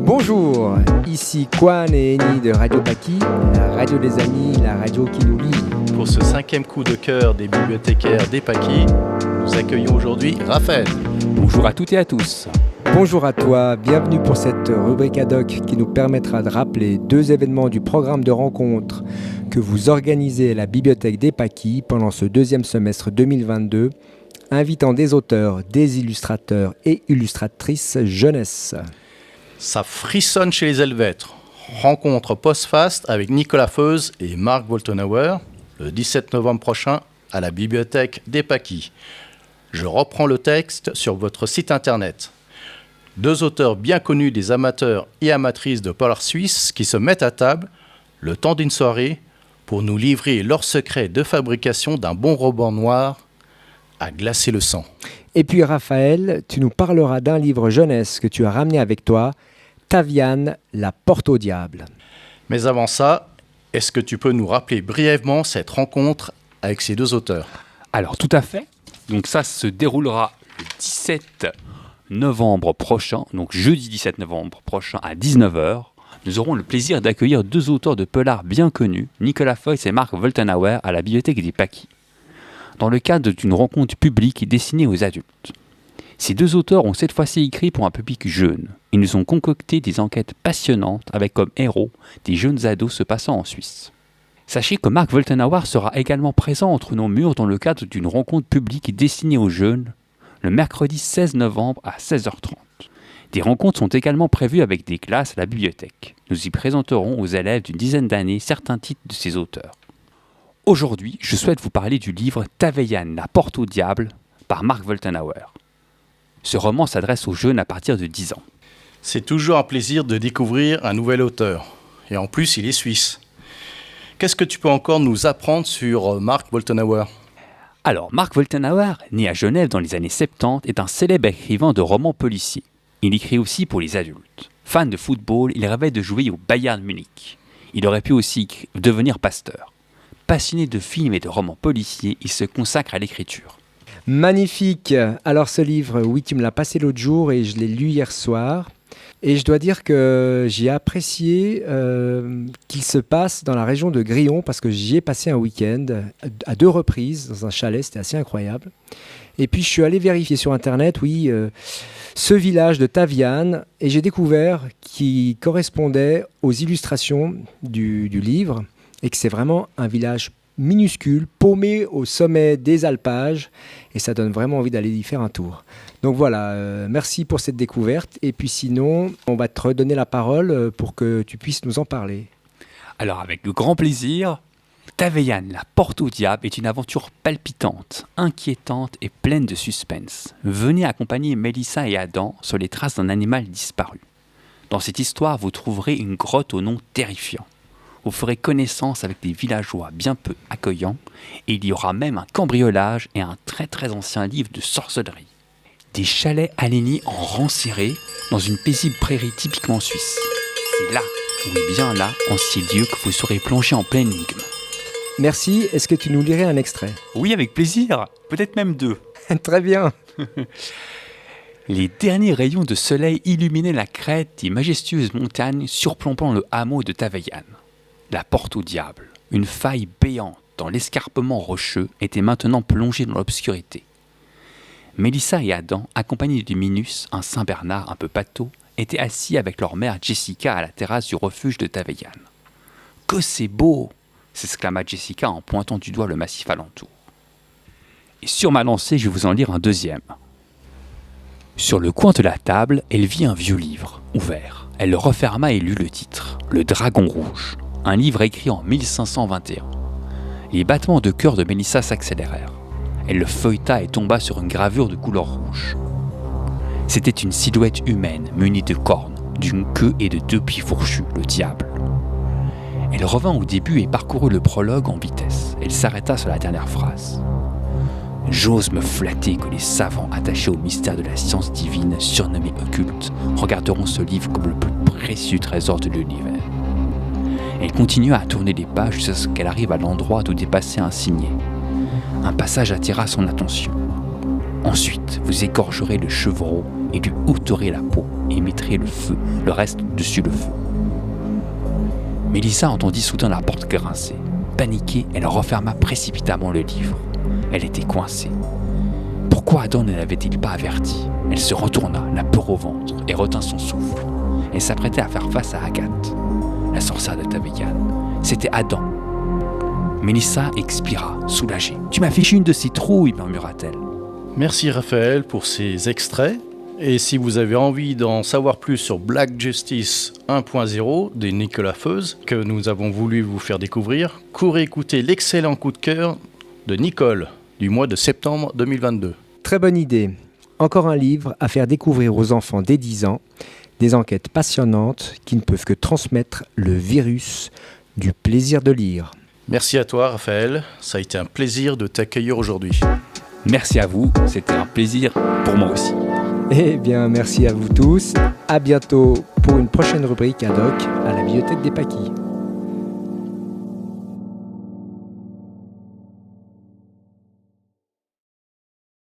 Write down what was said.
Bonjour, ici Kwan et Eni de Radio Paki, la radio des amis, la radio qui nous lie. Pour ce 5e coup de cœur des bibliothécaires des Paki, nous accueillons aujourd'hui Raphaël. Bonjour à toutes et à tous. Bonjour à toi, bienvenue pour cette rubrique ad hoc qui nous permettra de rappeler 2 événements du programme de rencontre que vous organisez à la bibliothèque des Paki pendant ce 2e semestre 2022, invitant des auteurs, des illustrateurs et illustratrices jeunesse. Ça frissonne chez les Helvètes. Rencontre post-fast avec Nicolas Feuze et Marc Woltenhauer le 17 novembre prochain à la bibliothèque des Paki. Je reprends le texte sur votre site internet. 2 auteurs bien connus des amateurs et amatrices de polar suisse qui se mettent à table le temps d'une soirée pour nous livrer leurs secrets de fabrication d'un bon ruban noir à glacer le sang. Et puis Raphaël, tu nous parleras d'un livre jeunesse que tu as ramené avec toi, Taviane, la porte au diable. Mais avant ça, est-ce que tu peux nous rappeler brièvement cette rencontre avec ces 2 auteurs ? Alors tout à fait. Donc ça se déroulera le 17 novembre prochain, donc jeudi 17 novembre prochain à 19h. Nous aurons le plaisir d'accueillir 2 auteurs de polar bien connus, Nicolas Feuze et Marc Woltenhauer, à la bibliothèque des Paki, dans le cadre d'une rencontre publique destinée aux adultes. Ces 2 auteurs ont cette fois-ci écrit pour un public jeune. Ils nous ont concocté des enquêtes passionnantes avec comme héros des jeunes ados se passant en Suisse. Sachez que Marc Woltenhauer sera également présent entre nos murs dans le cadre d'une rencontre publique destinée aux jeunes le mercredi 16 novembre à 16h30. Des rencontres sont également prévues avec des classes à la bibliothèque. Nous y présenterons aux élèves d'une dizaine d'années certains titres de ces auteurs. Aujourd'hui, je souhaite vous parler du livre Taviane, la porte au diable par Marc Woltenhauer. Ce roman s'adresse aux jeunes à partir de 10 ans. C'est toujours un plaisir de découvrir un nouvel auteur. Et en plus, il est suisse. Qu'est-ce que tu peux encore nous apprendre sur Marc Woltenhauer ? Alors, Marc Woltenhauer, né à Genève dans les années 70, est un célèbre écrivain de romans policiers. Il écrit aussi pour les adultes. Fan de football, il rêvait de jouer au Bayern Munich. Il aurait pu aussi devenir pasteur. Passionné de films et de romans policiers, il se consacre à l'écriture. Magnifique. Alors ce livre, oui, tu me l'as passé l'autre jour et je l'ai lu hier soir. Et je dois dire que j'ai apprécié qu'il se passe dans la région de Grillon parce que j'y ai passé un week-end à 2 reprises dans un chalet, c'était assez incroyable. Et puis je suis allé vérifier sur internet, oui, ce village de Taviane, et j'ai découvert qu'il correspondait aux illustrations du livre et que c'est vraiment un village minuscule, paumé au sommet des alpages, et ça donne vraiment envie d'aller y faire un tour. Donc voilà, merci pour cette découverte, et puis sinon, on va te redonner la parole pour que tu puisses nous en parler. Alors avec grand plaisir, Taviane, la porte au diable est une aventure palpitante, inquiétante et pleine de suspense. Venez accompagner Mélissa et Adam sur les traces d'un animal disparu. Dans cette histoire, vous trouverez une grotte au nom terrifiant. Vous ferez connaissance avec des villageois bien peu accueillants et il y aura même un cambriolage et un très très ancien livre de sorcellerie. Des chalets alignés en rang serré dans une paisible prairie typiquement suisse. C'est là, oui bien là, en ces lieux que vous serez plongé en pleine énigme. Merci, est-ce que tu nous lirais un extrait ? Oui, avec plaisir, peut-être même 2. Très bien. Les derniers rayons de soleil illuminaient la crête des majestueuses montagnes surplombant le hameau de Taviane. La porte au diable, une faille béante dans l'escarpement rocheux, était maintenant plongée dans l'obscurité. Mélissa et Adam, accompagnés de Minus, un Saint-Bernard un peu pâteau, étaient assis avec leur mère Jessica à la terrasse du refuge de Taviane. « Que c'est beau !» s'exclama Jessica en pointant du doigt le massif alentour. Et sur ma lancée, je vais vous en lire un deuxième. Sur le coin de la table, elle vit un vieux livre, ouvert. Elle le referma et lut le titre, « Le Dragon Rouge ». Un livre écrit en 1521. Les battements de cœur de Mélissa s'accélérèrent. Elle le feuilleta et tomba sur une gravure de couleur rouge. C'était une silhouette humaine munie de cornes, d'une queue et de 2 pieds fourchus, le diable. Elle revint au début et parcourut le prologue en vitesse. Elle s'arrêta sur la dernière phrase. « J'ose me flatter que les savants attachés au mystère de la science divine, surnommée occulte, regarderont ce livre comme le plus précieux trésor de l'univers. » Elle continua à tourner les pages jusqu'à ce qu'elle arrive à l'endroit d'où dépassait un signet. Un passage attira son attention. Ensuite, vous égorgerez le chevreau et lui ôterez la peau et mettrez le reste dessus le feu. Mélissa entendit soudain la porte grincer. Paniquée, elle referma précipitamment le livre. Elle était coincée. Pourquoi Adam ne l'avait-il pas averti ? Elle se retourna, la peur au ventre, et retint son souffle. Elle s'apprêtait à faire face à Agathe, la sorcière de Taveyan. C'était Adam. Mélissa expira, soulagée. « Tu m'as fichu une de ces trouilles » murmura-t-elle. Merci Raphaël pour ces extraits. Et si vous avez envie d'en savoir plus sur Black Justice 1.0 des Nicolas Feuze, que nous avons voulu vous faire découvrir, courez écouter l'excellent coup de cœur de Nicole du mois de septembre 2022. Très bonne idée. Encore un livre à faire découvrir aux enfants dès 10 ans, des enquêtes passionnantes qui ne peuvent que transmettre le virus du plaisir de lire. Merci à toi Raphaël, ça a été un plaisir de t'accueillir aujourd'hui. Merci à vous, c'était un plaisir pour moi aussi. Eh bien, merci à vous tous. À bientôt pour une prochaine rubrique ad hoc à la Bibliothèque des Paquis.